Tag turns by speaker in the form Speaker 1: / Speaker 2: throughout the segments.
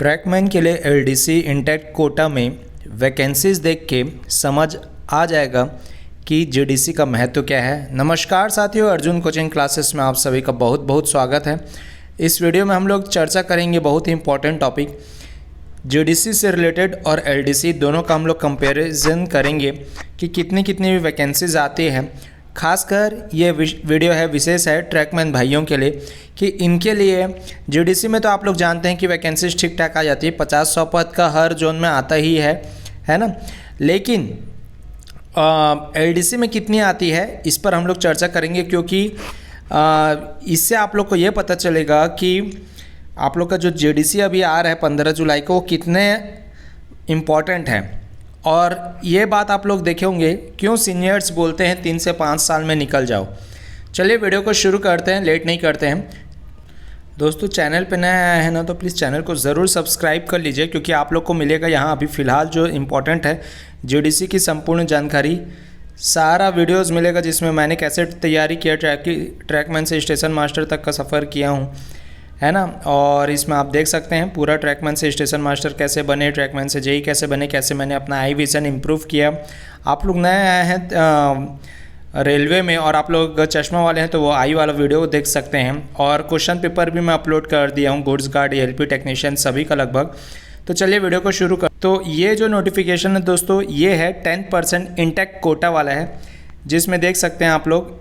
Speaker 1: Trackman के लिए LDC intact Kota में वैकेंसीज देख के समझ आ जाएगा कि जीडीसी का महत्व क्या है। नमस्कार साथियों, अर्जुन कोचिंग क्लासेस में आप सभी का बहुत बहुत स्वागत है। इस वीडियो में हम लोग चर्चा करेंगे बहुत ही इंपॉर्टेंट टॉपिक जीडीसी से रिलेटेड और एलडीसी दोनों का हम लोग कंपैरिजन करेंगे कि कितनी कितनी वैकेंसीज आती हैं। खासकर ये वीडियो है विशेष है ट्रैकमैन भाइयों के लिए कि इनके लिए जीडीसी में तो आप लोग जानते हैं कि वैकेंसीज ठीक ठाक आ जाती है, 50-100 पद का हर जोन में आता ही है ना। लेकिन एलडीसी में कितनी आती है इस पर हम लोग चर्चा करेंगे, क्योंकि इससे आप लोग को ये पता चलेगा कि आप लोग का जो जीडीसी अभी आ रहा है 15 जुलाई को वो कितने इम्पॉर्टेंट है। और ये बात आप लोग देखे होंगे क्यों सीनियर्स बोलते हैं 3 से 5 साल में निकल जाओ। चलिए वीडियो को शुरू करते हैं, लेट नहीं करते हैं। दोस्तों चैनल पे नया आया है ना तो प्लीज़ चैनल को ज़रूर सब्सक्राइब कर लीजिए, क्योंकि आप लोग को मिलेगा यहाँ अभी फ़िलहाल जो इम्पोर्टेंट है जीडीसी की संपूर्ण जानकारी, सारा वीडियोस मिलेगा जिसमें मैंने कैसे तैयारी किया, ट्रैकमैन से स्टेशन मास्टर तक का सफ़र किया हूँ, है ना। और इसमें आप देख सकते हैं पूरा ट्रैकमैन से स्टेशन मास्टर कैसे बने, ट्रैकमैन से जेई कैसे बने, कैसे मैंने अपना आई विज़न इम्प्रूव किया। आप लोग नए आए हैं रेलवे में और आप लोग चश्मा वाले हैं तो वो आई वाला वीडियो देख सकते हैं। और क्वेश्चन पेपर भी मैं अपलोड कर दिया हूँ, गुड्स गार्ड, एलपी टेक्नीशियन सभी का लगभग। तो चलिए वीडियो को शुरू कर। तो ये जो नोटिफिकेशन है दोस्तों ये है 10% इंटेक्ट कोटा वाला है, जिसमें देख सकते हैं आप लोग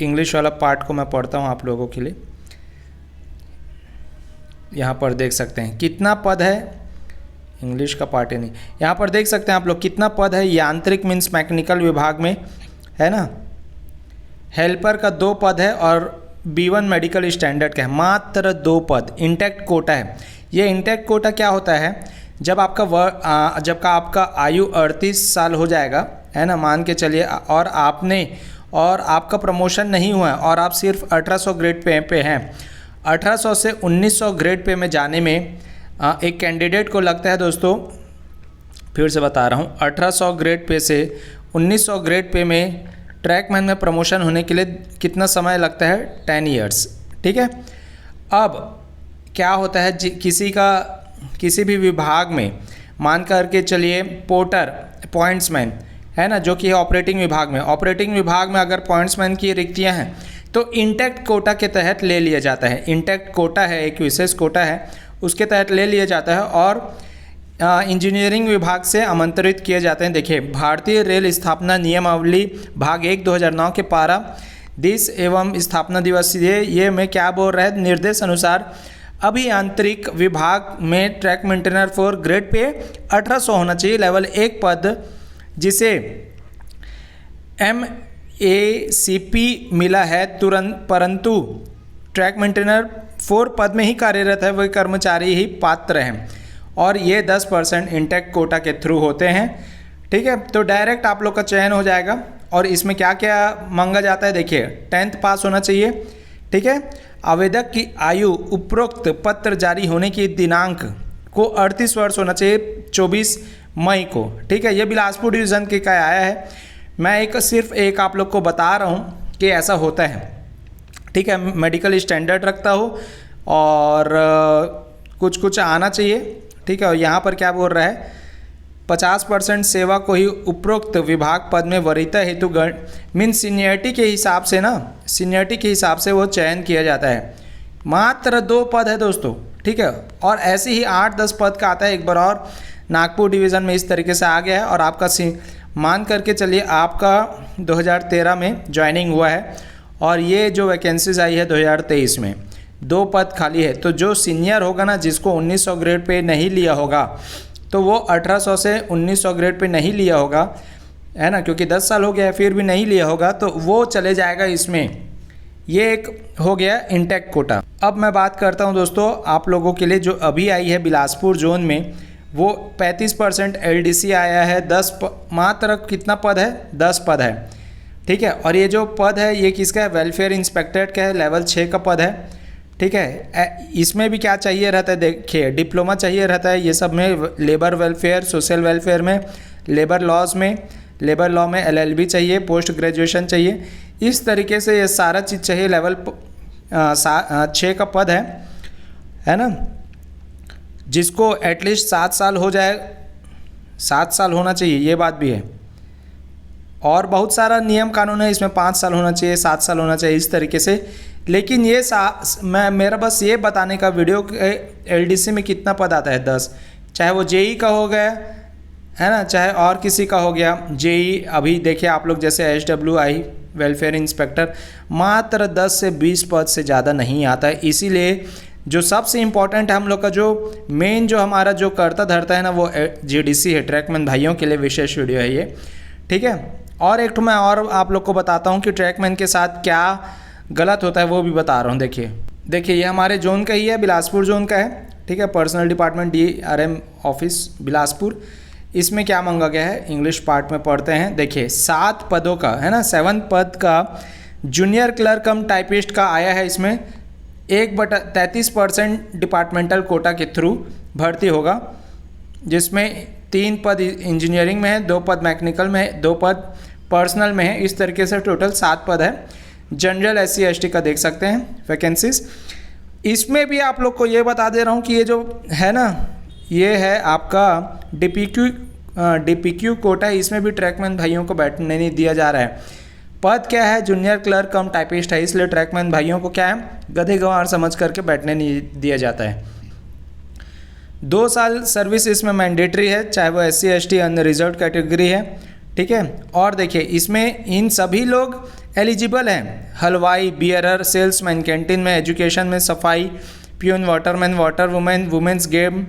Speaker 1: इंग्लिश वाला पार्ट को मैं पढ़ता हूँ आप लोगों के लिए। यहाँ पर देख सकते हैं कितना पद है, इंग्लिश का पार्ट है नहीं, यहाँ पर देख सकते हैं आप लोग कितना पद है। यांत्रिक मीन्स मैकेनिकल विभाग में है ना, हेल्पर का 2 पद है और B1 मेडिकल स्टैंडर्ड का है, मात्र 2 पद। इंटेक्ट कोटा है। ये इंटेक्ट कोटा क्या होता है, जब आपका आयु 38 साल हो जाएगा, है ना, मान के चलिए, और आपका प्रमोशन नहीं हुआ है और आप सिर्फ 1800 ग्रेड पे हैं। 1800 से 1900 ग्रेड पे में जाने में एक कैंडिडेट को लगता है दोस्तों, फिर से बता रहा हूँ, 1800 ग्रेड पे से 1900 ग्रेड पे में ट्रैकमैन में प्रमोशन होने के लिए कितना समय लगता है, 10 ईयर्स। ठीक है। अब क्या होता है किसी भी विभाग में मान करके चलिए पोर्टर, पॉइंट्समैन, है ना, जो कि है ऑपरेटिंग विभाग में। ऑपरेटिंग विभाग में अगर पॉइंट्समैन की रिक्तियां हैं तो इंटेक्ट कोटा के तहत ले लिया जाता है। इंटेक्ट कोटा है, एक विशेष कोटा है, उसके तहत ले लिया जाता है और इंजीनियरिंग विभाग से आमंत्रित किए जाते हैं। देखिए, भारतीय रेल स्थापना नियमावली भाग 1 2009 के पारा दिस एवं स्थापना दिवस ये में क्या बोल रहा है, निर्देश अनुसार अभियांत्रिक विभाग में ट्रैक मेंटेनर 4 ग्रेड पे 1800 होना चाहिए, लेवल 1 पद, जिसे MACP मिला है तुरंत, परंतु ट्रैक मेंटेनर 4 पद में ही कार्यरत है वही कर्मचारी ही पात्र हैं और ये 10% इंटेक्ट कोटा के थ्रू होते हैं। ठीक है। तो डायरेक्ट आप लोग का चयन हो जाएगा। और इसमें क्या क्या मांगा जाता है, देखिए 10th पास होना चाहिए। ठीक है। आवेदक की आयु उपरोक्त पत्र जारी होने की दिनांक को 38 वर्ष होना चाहिए 24 मई को। ठीक है। ये बिलासपुर डिवीज़न के का आया है, मैं सिर्फ एक आप लोग को बता रहा हूँ कि ऐसा होता है। ठीक है। मेडिकल स्टैंडर्ड रखता हो और कुछ आना चाहिए। ठीक है। और यहाँ पर क्या बोल रहा है, 50% सेवा को ही उपरोक्त विभाग पद में वरीयता हेतु मीन सीनियरिटी के हिसाब से ना, सीनियरिटी के हिसाब से वो चयन किया जाता है। मात्र 2 पद है दोस्तों। ठीक है। और ऐसे ही 8-10 पद का आता है। एक बार और नागपुर डिवीज़न में इस तरीके से आ गया है और आपका मान करके चलिए आपका 2013 में ज्वाइनिंग हुआ है और ये जो वैकेंसीज आई है 2023 में 2 पद खाली है। तो जो सीनियर होगा ना, जिसको 1900 ग्रेड पे नहीं लिया होगा, तो वो 1800 से 1900 ग्रेड पे नहीं लिया होगा, है ना, क्योंकि 10 साल हो गया है फिर भी नहीं लिया होगा, तो वो चले जाएगा इसमें। ये एक हो गया इंटेक्ट कोटा। अब मैं बात करता हूँ दोस्तों आप लोगों के लिए जो अभी आई है बिलासपुर जोन में, वो 35% एलडीसी आया है। मात्र कितना पद है, 10 पद है। ठीक है। और ये जो पद है ये किसका है, वेलफेयर इंस्पेक्टर का है, लेवल 6 का पद है। ठीक है। इसमें भी क्या चाहिए रहता है, देखिए डिप्लोमा चाहिए रहता है ये सब में, लेबर वेलफेयर, सोशल वेलफेयर में, लेबर लॉ में LLB चाहिए, पोस्ट ग्रेजुएशन चाहिए। इस तरीके से ये सारा चीज़ चाहिए। लेवल 6 का पद है ना। जिसको एटलीस्ट 7 साल हो जाए, 7 साल होना चाहिए, ये बात भी है। और बहुत सारा नियम कानून है इसमें, 5 साल होना चाहिए, 7 साल होना चाहिए, इस तरीके से। लेकिन ये मेरा बस ये बताने का वीडियो एलडीसी में कितना पद आता है, 10, चाहे वो जेई का हो गया है ना, चाहे और किसी का हो गया जेई। अभी देखिए आप लोग जैसे HWI वेलफेयर इंस्पेक्टर, मात्र 10 से 20 पद से ज़्यादा नहीं आता है। इसीलिए जो सबसे इम्पोर्टेंट है हम लोग का, जो मेन जो हमारा जो करता धरता है ना, वो GDC है। ट्रैकमैन भाइयों के लिए विशेष वीडियो है ये, ठीक है। और एक तो मैं और आप लोग को बताता हूँ कि ट्रैकमैन के साथ क्या गलत होता है, वो भी बता रहा हूँ। देखिए ये हमारे जोन का ही है, बिलासपुर जोन का है, ठीक है। Personal department DRM office Bilaspur. इसमें क्या मांगा गया है, इंग्लिश पार्ट में पढ़ते हैं। देखिए 7 पदों का है ना, 7 पद का जूनियर क्लर्क कम टाइपिस्ट का आया है। इसमें 1/33% डिपार्टमेंटल कोटा के थ्रू भर्ती होगा, जिसमें 3 पद इंजीनियरिंग में है, 2 पद मैकेनिकल में है, 2 पद पर्सनल में है। इस तरीके से टोटल 7 पद है। जनरल SC ST का देख सकते हैं वैकेंसीज। इसमें भी आप लोग को ये बता दे रहा हूँ कि ये जो है ना, ये है आपका DPQ कोटा है। इसमें भी ट्रैकमैन भाइयों को बैठने नहीं दिया जा रहा है। पद क्या है, जूनियर क्लर्क कम टाइपिस्ट है, इसलिए ट्रैकमैन भाइयों को क्या है, गधे गंवार समझ करके बैठने नहीं दिया जाता है। 2 साल सर्विस इसमें मैंडेटरी है, चाहे वो SC ST अनरिजर्व्ड कैटेगरी है, ठीक है। और देखिए इसमें इन सभी लोग एलिजिबल हैं। हलवाई, बियरर, सेल्समैन, कैंटीन में, एजुकेशन में, सफाई, peon, waterman, water women, women's game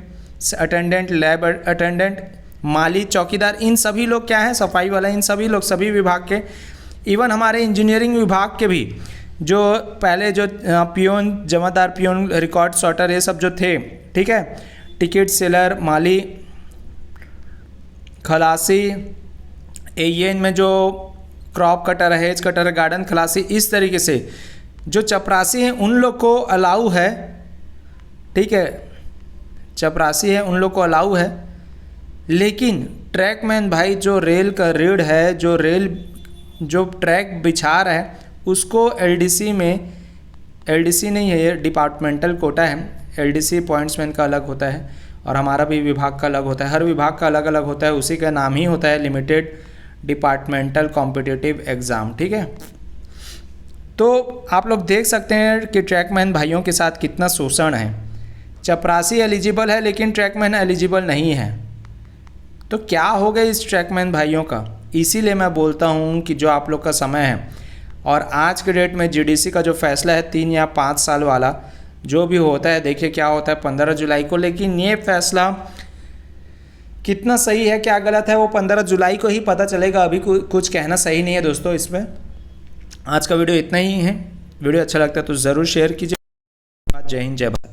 Speaker 1: attendant, lab attendant, माली, चौकीदार, इन सभी लोग क्या है, सफाई वाला, इन सभी लोग सभी विभाग के। इवन हमारे इंजीनियरिंग विभाग के भी जो पहले जो पियोन, जमादार पियोन, रिकॉर्ड सॉर्टर, ये सब जो थे, ठीक है, टिकट सेलर, माली, खलासी, AEN में जो crop cutter, hedge cutter, garden खलासी, इस तरीके से जो चपरासी हैं उन लोग को अलाउ है, ठीक है, चपरासी है उन लोग को अलाउ है। लेकिन ट्रैकमैन भाई जो रेल का रीढ़ है, जो ट्रैक बिछा रहा है, उसको LDC में, LDC नहीं है ये, डिपार्टमेंटल कोटा है। LDC पॉइंट्समैन का अलग होता है और हमारा भी विभाग का अलग होता है। हर विभाग का अलग अलग होता है, उसी का नाम ही होता है लिमिटेड डिपार्टमेंटल कॉम्पिटिटिव एग्ज़ाम, ठीक है। तो आप लोग देख सकते हैं कि ट्रैकमैन भाइयों के साथ कितना शोषण है। चपरासी एलिजिबल है लेकिन ट्रैकमैन एलिजिबल नहीं है, तो क्या हो गया इस ट्रैकमैन भाइयों का। इसीलिए मैं बोलता हूँ कि जो आप लोग का समय है और आज के डेट में GDC का जो फैसला है 3 या 5 साल वाला जो भी होता है, देखिए क्या होता है 15 जुलाई को। लेकिन ये फैसला कितना सही है क्या गलत है वो 15 जुलाई को ही पता चलेगा। अभी कुछ कहना सही नहीं है दोस्तों इसमें। आज का वीडियो इतना ही है। वीडियो अच्छा लगता है तो ज़रूर शेयर कीजिए। जय हिंद, जय भारत।